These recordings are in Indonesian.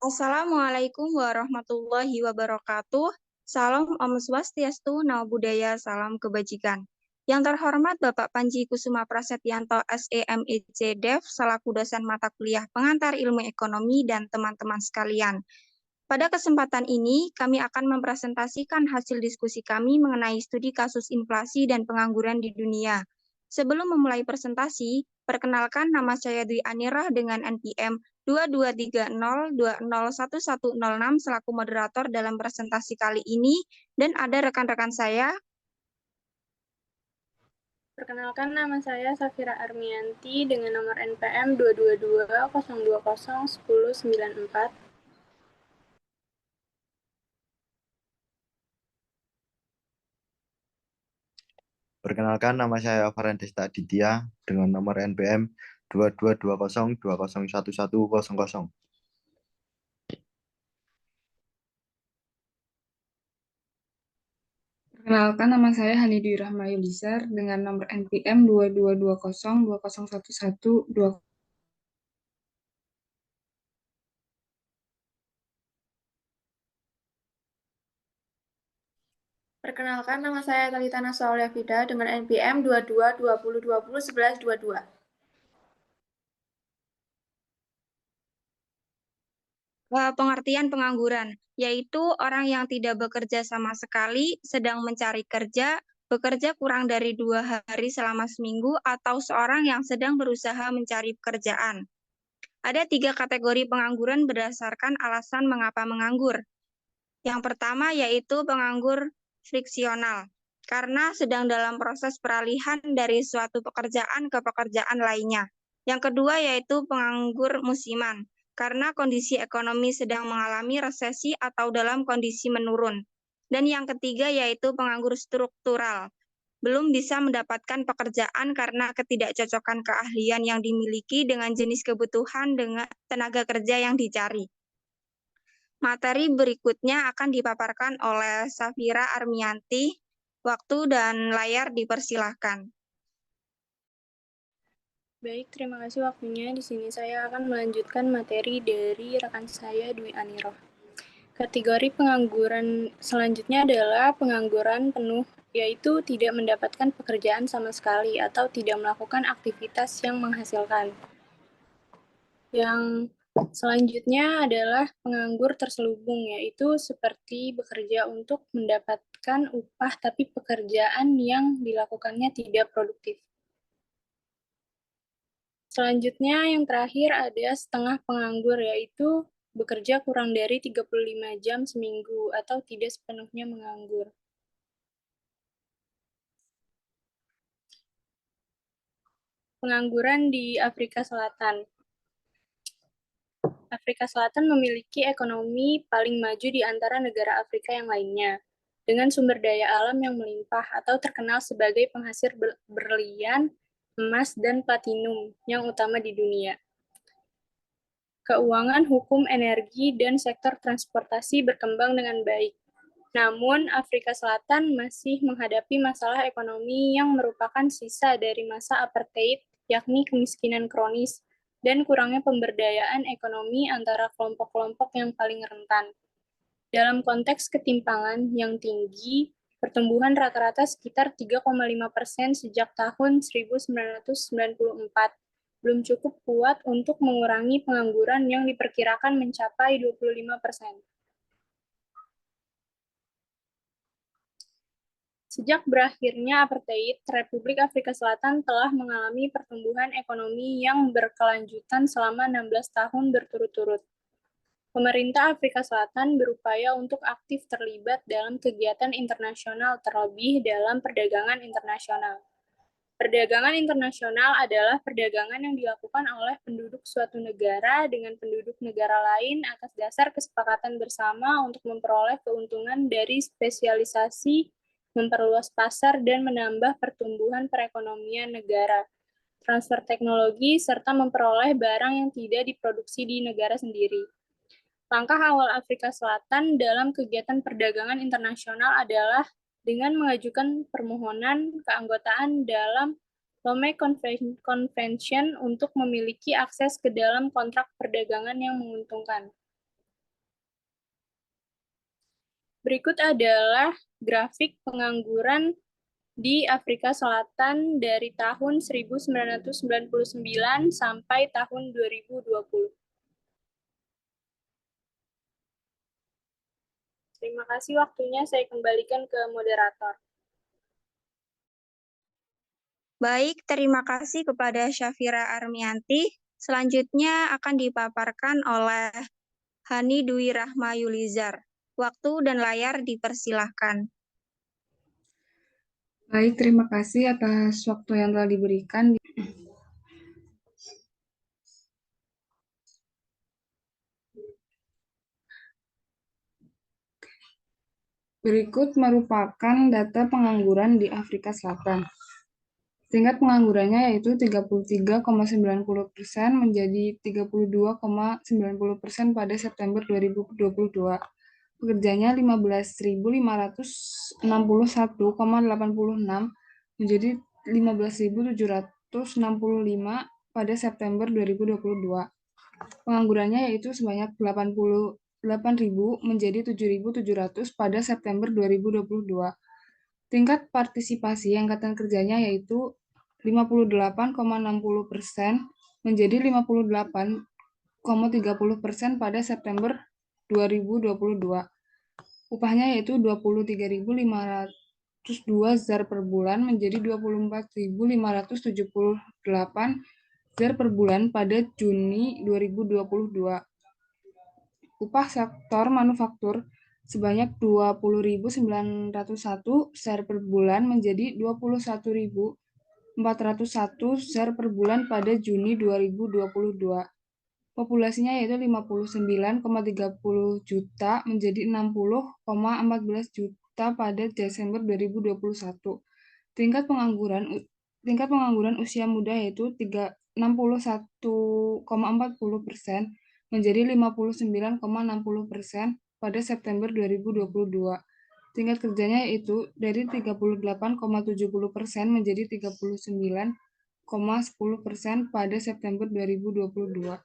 Assalamualaikum warahmatullahi wabarakatuh. Salam Om Swastiastu, Namo Buddhaya, salam kebajikan. Yang terhormat Bapak Panji Kusuma Prasetyanto, SEMIC Dev, selaku dosen mata kuliah pengantar ilmu ekonomi dan teman-teman sekalian. Pada kesempatan ini, kami akan mempresentasikan hasil diskusi kami mengenai studi kasus inflasi dan pengangguran di dunia. Sebelum memulai presentasi, perkenalkan nama saya Dwi Anirah dengan NPM 2230201106 selaku moderator dalam presentasi kali ini, dan ada rekan-rekan saya. Perkenalkan, nama saya Safira Armianti dengan nomor NPM 222-020-1094. Perkenalkan, nama saya Farhan Desta Aditya dengan nomor NPM 2220201100. Perkenalkan, nama saya Hanidi Rahma Yulisar dengan nomor NPM 2220201120. Perkenalkan, nama saya Talita Nasrullah Fida dengan NPM 2220201122. Pengertian pengangguran, yaitu orang yang tidak bekerja sama sekali, sedang mencari kerja, bekerja kurang dari 2 hari selama seminggu, atau seorang yang sedang berusaha mencari pekerjaan. Ada 3 kategori pengangguran berdasarkan alasan mengapa menganggur. Yang pertama yaitu penganggur friksional, karena sedang dalam proses peralihan dari suatu pekerjaan ke pekerjaan lainnya. Yang kedua yaitu penganggur musiman, karena kondisi ekonomi sedang mengalami resesi atau dalam kondisi menurun. Dan yang ketiga yaitu penganggur struktural, belum bisa mendapatkan pekerjaan karena ketidakcocokan keahlian yang dimiliki dengan jenis kebutuhan dengan tenaga kerja yang dicari. Materi berikutnya akan dipaparkan oleh Safira Armianti. Waktu dan layar dipersilahkan. Baik, terima kasih waktunya. Di sini saya akan melanjutkan materi dari rekan saya Dwi Anirah. Kategori pengangguran selanjutnya adalah pengangguran penuh, yaitu tidak mendapatkan pekerjaan sama sekali atau tidak melakukan aktivitas yang menghasilkan. Yang selanjutnya adalah penganggur terselubung, yaitu seperti bekerja untuk mendapatkan upah tapi pekerjaan yang dilakukannya tidak produktif. Selanjutnya yang terakhir ada setengah penganggur, yaitu bekerja kurang dari 35 jam seminggu atau tidak sepenuhnya menganggur. Pengangguran di Afrika Selatan. Afrika Selatan memiliki ekonomi paling maju di antara negara Afrika yang lainnya, dengan sumber daya alam yang melimpah atau terkenal sebagai penghasil berlian, emas, dan platinum yang utama di dunia. Keuangan, hukum, energi, dan sektor transportasi berkembang dengan baik. Namun, Afrika Selatan masih menghadapi masalah ekonomi yang merupakan sisa dari masa apartheid, yakni kemiskinan kronis, dan kurangnya pemberdayaan ekonomi antara kelompok-kelompok yang paling rentan. Dalam konteks ketimpangan yang tinggi, pertumbuhan rata-rata sekitar 3,5% sejak tahun 1994 belum cukup kuat untuk mengurangi pengangguran yang diperkirakan mencapai 25%. Sejak berakhirnya apartheid, Republik Afrika Selatan telah mengalami pertumbuhan ekonomi yang berkelanjutan selama 16 tahun berturut-turut. Pemerintah Afrika Selatan berupaya untuk aktif terlibat dalam kegiatan internasional, terlebih dalam perdagangan internasional. Perdagangan internasional adalah perdagangan yang dilakukan oleh penduduk suatu negara dengan penduduk negara lain atas dasar kesepakatan bersama untuk memperoleh keuntungan dari spesialisasi, memperluas pasar, dan menambah pertumbuhan perekonomian negara, transfer teknologi, serta memperoleh barang yang tidak diproduksi di negara sendiri. Langkah awal Afrika Selatan dalam kegiatan perdagangan internasional adalah dengan mengajukan permohonan keanggotaan dalam Lome Convention untuk memiliki akses ke dalam kontrak perdagangan yang menguntungkan. Berikut adalah grafik pengangguran di Afrika Selatan dari tahun 1999 sampai tahun 2020. Terima kasih waktunya, saya kembalikan ke moderator. Baik, terima kasih kepada Syafira Armianti. Selanjutnya akan dipaparkan oleh Hani Dwi Rahma Yulizar. Waktu dan layar dipersilahkan. Baik, terima kasih atas waktu yang telah diberikan. Berikut merupakan data pengangguran di Afrika Selatan. Tingkat penganggurannya yaitu 33,90% menjadi 32,90% pada September 2022. Pekerjanya 15.561,86 menjadi 15.765 pada September 2022. Penganggurannya yaitu sebanyak 88.000 menjadi 7.700 pada September 2022. Tingkat partisipasi angkatan kerjanya yaitu 58,60% menjadi 58,30% pada September 2022. Upahnya yaitu 23.502 ZAR per bulan menjadi 24.578 ZAR per bulan pada Juni 2022. Upah sektor manufaktur sebanyak 20.901 ZAR per bulan menjadi 21.401 ZAR per bulan pada Juni 2022. Populasinya yaitu 59,30 juta menjadi 60,14 juta pada Desember 2021. Tingkat pengangguran usia muda yaitu 61,40% menjadi 59,60% pada September 2022. Tingkat kerjanya yaitu dari 38,70% menjadi 39,10% pada September 2022.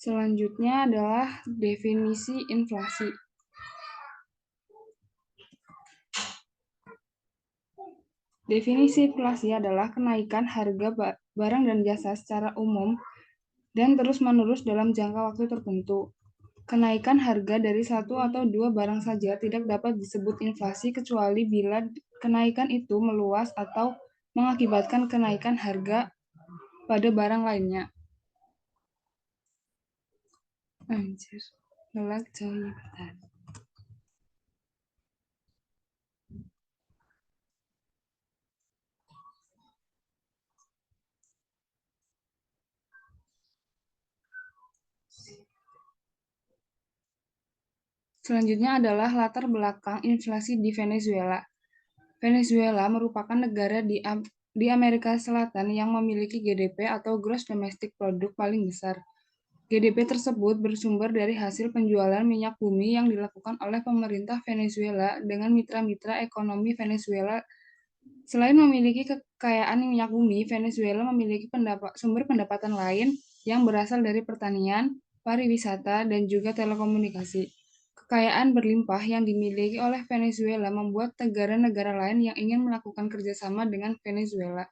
Selanjutnya adalah definisi inflasi. Definisi inflasi adalah kenaikan harga barang dan jasa secara umum dan terus-menerus dalam jangka waktu tertentu. Kenaikan harga dari satu atau dua barang saja tidak dapat disebut inflasi kecuali bila kenaikan itu meluas atau mengakibatkan kenaikan harga pada barang lainnya. Selanjutnya adalah latar belakang inflasi di Venezuela. Venezuela merupakan negara di Amerika Selatan yang memiliki GDP atau Gross Domestic Product paling besar. GDP tersebut bersumber dari hasil penjualan minyak bumi yang dilakukan oleh pemerintah Venezuela dengan mitra-mitra ekonomi Venezuela. Selain memiliki kekayaan minyak bumi, Venezuela memiliki sumber pendapatan lain yang berasal dari pertanian, pariwisata, dan juga telekomunikasi. Kekayaan berlimpah yang dimiliki oleh Venezuela membuat negara-negara lain yang ingin melakukan kerjasama dengan Venezuela.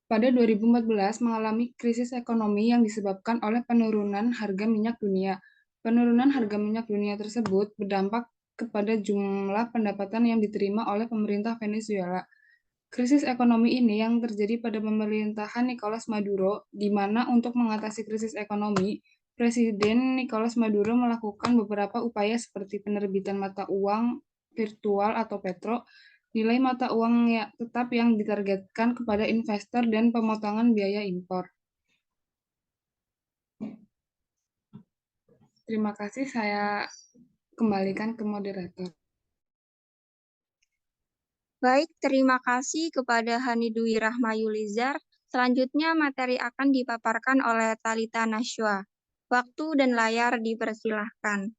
Pada 2014 mengalami krisis ekonomi yang disebabkan oleh penurunan harga minyak dunia. Penurunan harga minyak dunia tersebut berdampak kepada jumlah pendapatan yang diterima oleh pemerintah Venezuela. Krisis ekonomi ini yang terjadi pada pemerintahan Nicolas Maduro, di mana untuk mengatasi krisis ekonomi, Presiden Nicolas Maduro melakukan beberapa upaya seperti penerbitan mata uang virtual atau petro, nilai mata uang tetap yang ditargetkan kepada investor, dan pemotongan biaya impor. Terima kasih, saya kembalikan ke moderator. Baik, terima kasih kepada Hani Dwi Rahma Yulizar. Selanjutnya, materi akan dipaparkan oleh Talitha Nashwa. Waktu dan layar dipersilahkan.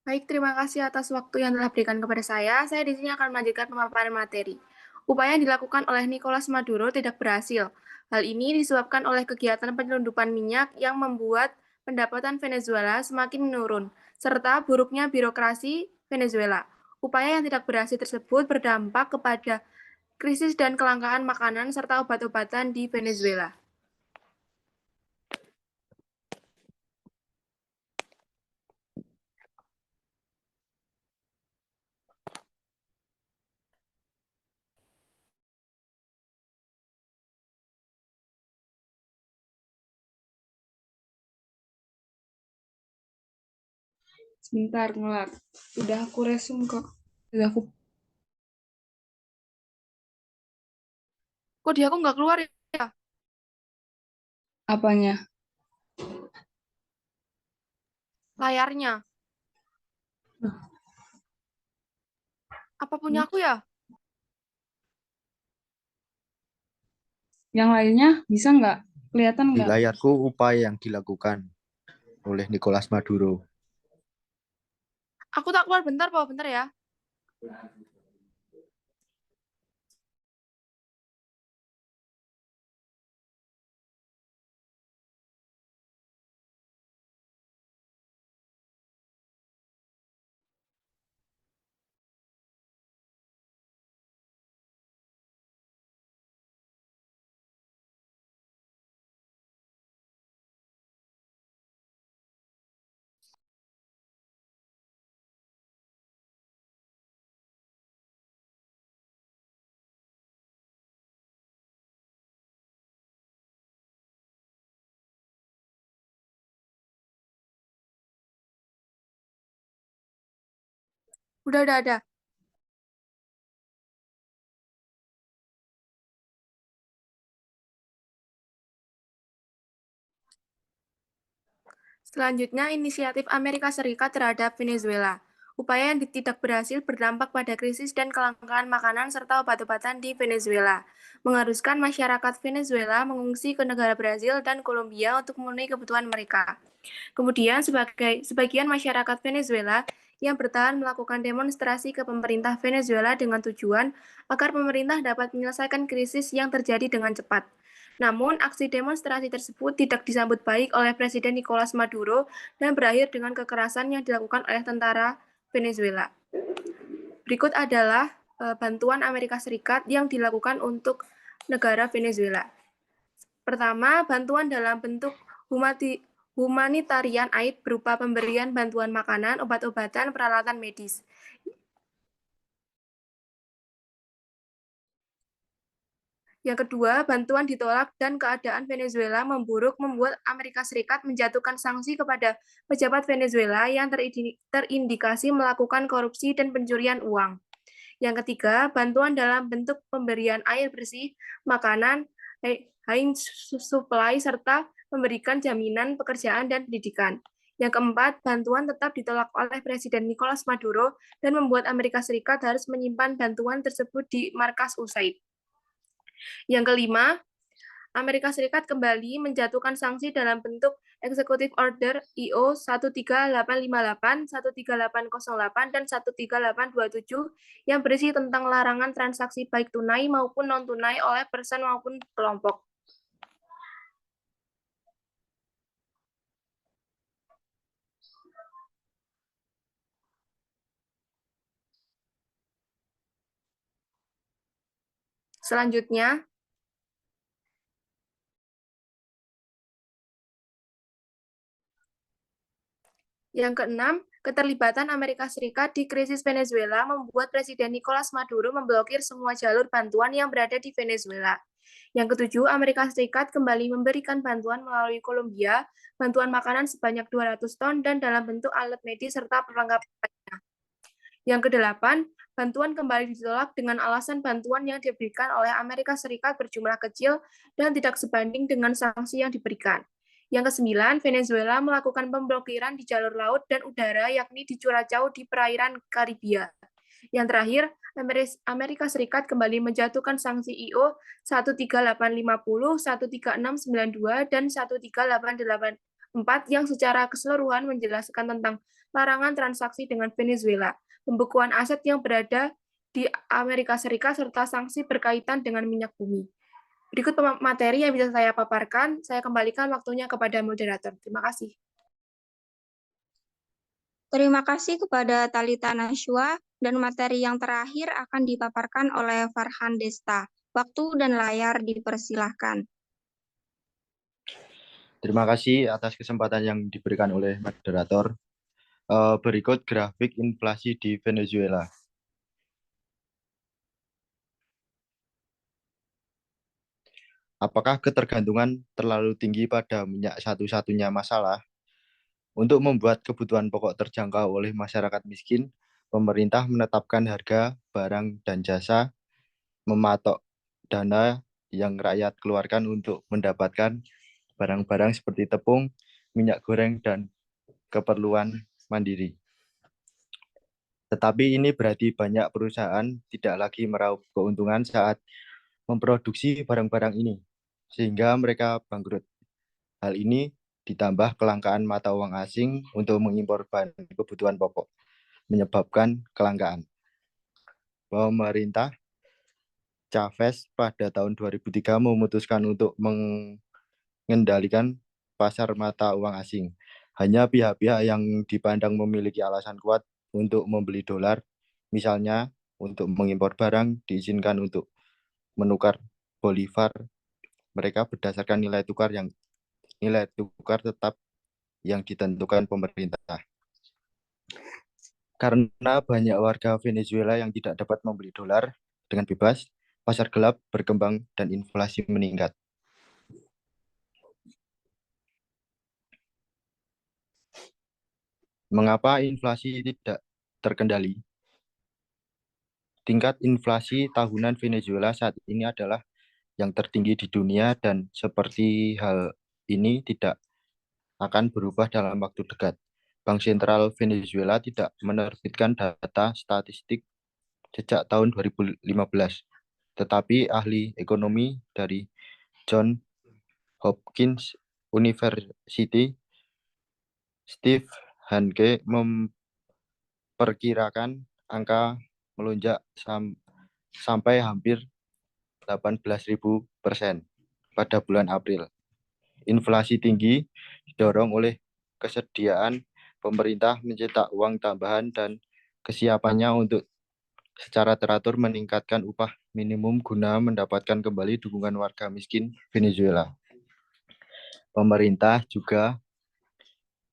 Baik, terima kasih atas waktu yang telah diberikan kepada saya. Saya di sini akan melanjutkan pemaparan materi. Upaya yang dilakukan oleh Nicolas Maduro tidak berhasil. Hal ini disebabkan oleh kegiatan penyelundupan minyak yang membuat pendapatan Venezuela semakin menurun, serta buruknya birokrasi Venezuela. Upaya yang tidak berhasil tersebut berdampak kepada krisis dan kelangkaan makanan serta obat-obatan di Venezuela. Sebentar, ngelak. Udah aku resume kok. Udah aku... Kok di aku nggak keluar ya? Apanya? Layarnya. Apa punya aku ya? Yang lainnya bisa nggak? Kelihatan Di nggak? layarku upaya yang dilakukan oleh Nicolas Maduro. Aku tak keluar bentar, Pak. Bentar ya. Udah ada. Selanjutnya, inisiatif Amerika Serikat terhadap Venezuela. Upaya yang tidak berhasil berdampak pada krisis dan kelangkaan makanan serta obat-obatan di Venezuela, mengharuskan masyarakat Venezuela mengungsi ke negara Brazil dan Kolombia untuk memenuhi kebutuhan mereka. Kemudian, sebagian masyarakat Venezuela yang bertahan melakukan demonstrasi ke pemerintah Venezuela dengan tujuan agar pemerintah dapat menyelesaikan krisis yang terjadi dengan cepat. Namun, aksi demonstrasi tersebut tidak disambut baik oleh Presiden Nicolas Maduro dan berakhir dengan kekerasan yang dilakukan oleh tentara Venezuela. Berikut adalah bantuan Amerika Serikat yang dilakukan untuk negara Venezuela. Pertama, bantuan dalam bentuk humanitarian aid berupa pemberian bantuan makanan, obat-obatan, peralatan medis. Yang kedua, bantuan ditolak dan keadaan Venezuela memburuk membuat Amerika Serikat menjatuhkan sanksi kepada pejabat Venezuela yang terindikasi melakukan korupsi dan pencurian uang. Yang ketiga, bantuan dalam bentuk pemberian air bersih, makanan, high supply, serta memberikan jaminan pekerjaan dan pendidikan. Yang keempat, bantuan tetap ditolak oleh Presiden Nicolas Maduro dan membuat Amerika Serikat harus menyimpan bantuan tersebut di markas USAID. Yang kelima, Amerika Serikat kembali menjatuhkan sanksi dalam bentuk Executive Order IO 13858, 13808, dan 13827 yang berisi tentang larangan transaksi baik tunai maupun non-tunai oleh person maupun kelompok. Selanjutnya, yang keenam, keterlibatan Amerika Serikat di krisis Venezuela membuat Presiden Nicolas Maduro memblokir semua jalur bantuan yang berada di Venezuela. Yang ketujuh, Amerika Serikat kembali memberikan bantuan melalui Kolombia, bantuan makanan sebanyak 200 ton dan dalam bentuk alat medis serta perlengkapan lainnya. Yang kedelapan, bantuan kembali ditolak dengan alasan bantuan yang diberikan oleh Amerika Serikat berjumlah kecil dan tidak sebanding dengan sanksi yang diberikan. Yang kesembilan, Venezuela melakukan pemblokiran di jalur laut dan udara, yakni di Curacao di perairan Karibia. Yang terakhir, Amerika Serikat kembali menjatuhkan sanksi IO 13850, 13692, dan 13884 yang secara keseluruhan menjelaskan tentang larangan transaksi dengan Venezuela, pembekuan aset yang berada di Amerika Serikat, serta sanksi berkaitan dengan minyak bumi. Berikut materi yang bisa saya paparkan. Saya kembalikan waktunya kepada moderator. Terima kasih. Terima kasih kepada Talita Nashwa, dan materi yang terakhir akan dipaparkan oleh Farhan Desta. Waktu dan layar dipersilahkan. Terima kasih atas kesempatan yang diberikan oleh moderator. Berikut grafik inflasi di Venezuela. Apakah ketergantungan terlalu tinggi pada minyak satu-satunya masalah? Untuk membuat kebutuhan pokok terjangkau oleh masyarakat miskin, pemerintah menetapkan harga barang dan jasa, mematok dana yang rakyat keluarkan untuk mendapatkan barang-barang seperti tepung, minyak goreng, dan keperluan mandiri. Tetapi ini berarti banyak perusahaan tidak lagi meraup keuntungan saat memproduksi barang-barang ini, sehingga mereka bangkrut. Hal ini ditambah kelangkaan mata uang asing untuk mengimpor bahan kebutuhan pokok, menyebabkan kelangkaan. Pemerintah Chavez pada tahun 2003 memutuskan untuk mengendalikan pasar mata uang asing. Hanya pihak-pihak yang dipandang memiliki alasan kuat untuk membeli dolar, misalnya untuk mengimpor barang, diizinkan untuk menukar bolivar mereka berdasarkan nilai tukar tetap yang ditentukan pemerintah. Karena banyak warga Venezuela yang tidak dapat membeli dolar dengan bebas, pasar gelap berkembang dan inflasi meningkat. Mengapa inflasi tidak terkendali? Tingkat inflasi tahunan Venezuela saat ini adalah yang tertinggi di dunia, dan seperti hal ini tidak akan berubah dalam waktu dekat. Bank Sentral Venezuela tidak menerbitkan data statistik sejak tahun 2015, tetapi ahli ekonomi dari Johns Hopkins University, Steve Hanke, memperkirakan angka melonjak sampai hampir 18.000% pada bulan April. Inflasi tinggi didorong oleh kesediaan pemerintah mencetak uang tambahan dan kesiapannya untuk secara teratur meningkatkan upah minimum guna mendapatkan kembali dukungan warga miskin Venezuela. Pemerintah juga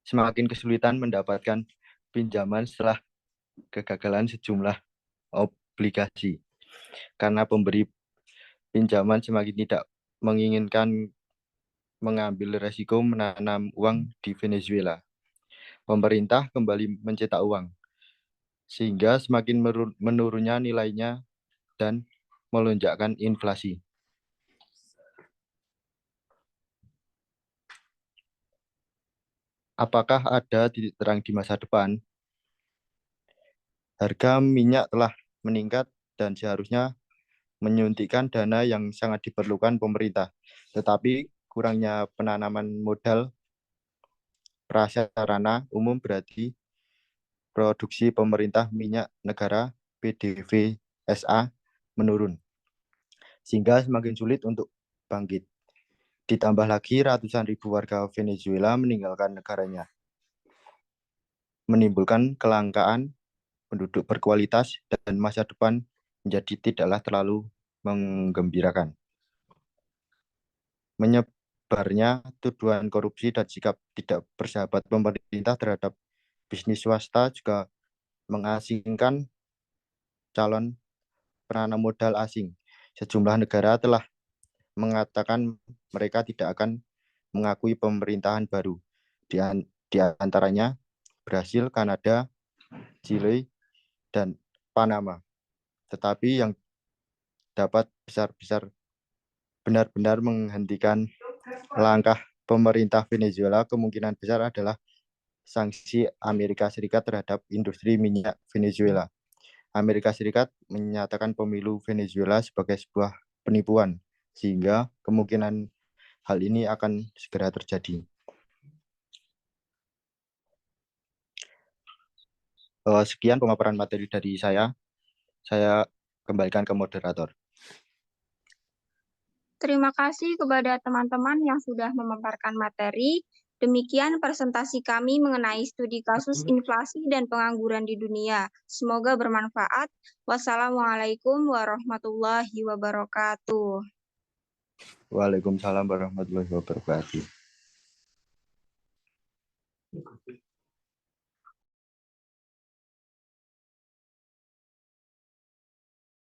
semakin kesulitan mendapatkan pinjaman setelah kegagalan sejumlah obligasi, karena pemberi pinjaman semakin tidak menginginkan mengambil resiko menanam uang di Venezuela. Pemerintah kembali mencetak uang, sehingga semakin menurunnya nilainya dan melonjakkan inflasi. Apakah ada titik terang di masa depan? Harga minyak telah meningkat dan seharusnya menyuntikkan dana yang sangat diperlukan pemerintah, tetapi kurangnya penanaman modal prasarana umum berarti produksi pemerintah minyak negara PDVSA menurun, sehingga semakin sulit untuk bangkit. Ditambah lagi ratusan ribu warga Venezuela meninggalkan negaranya, menimbulkan kelangkaan penduduk berkualitas dan masa depan menjadi tidaklah terlalu menggembirakan. Menyebarnya tuduhan korupsi dan sikap tidak bersahabat pemerintah terhadap bisnis swasta juga mengasingkan calon penanam modal asing. Sejumlah negara telah mengatakan mereka tidak akan mengakui pemerintahan baru, di antaranya Brasil, Kanada, Chile, dan Panama. Tetapi yang dapat benar-benar menghentikan langkah pemerintah Venezuela kemungkinan besar adalah sanksi Amerika Serikat terhadap industri minyak Venezuela. Amerika Serikat menyatakan pemilu Venezuela sebagai sebuah penipuan, sehingga kemungkinan hal ini akan segera terjadi. Sekian pemaparan materi dari saya. Saya kembalikan ke moderator. Terima kasih kepada teman-teman yang sudah memaparkan materi. Demikian presentasi kami mengenai studi kasus inflasi dan pengangguran di dunia. Semoga bermanfaat. Wassalamualaikum warahmatullahi wabarakatuh. Waalaikumsalam warahmatullahi wabarakatuh.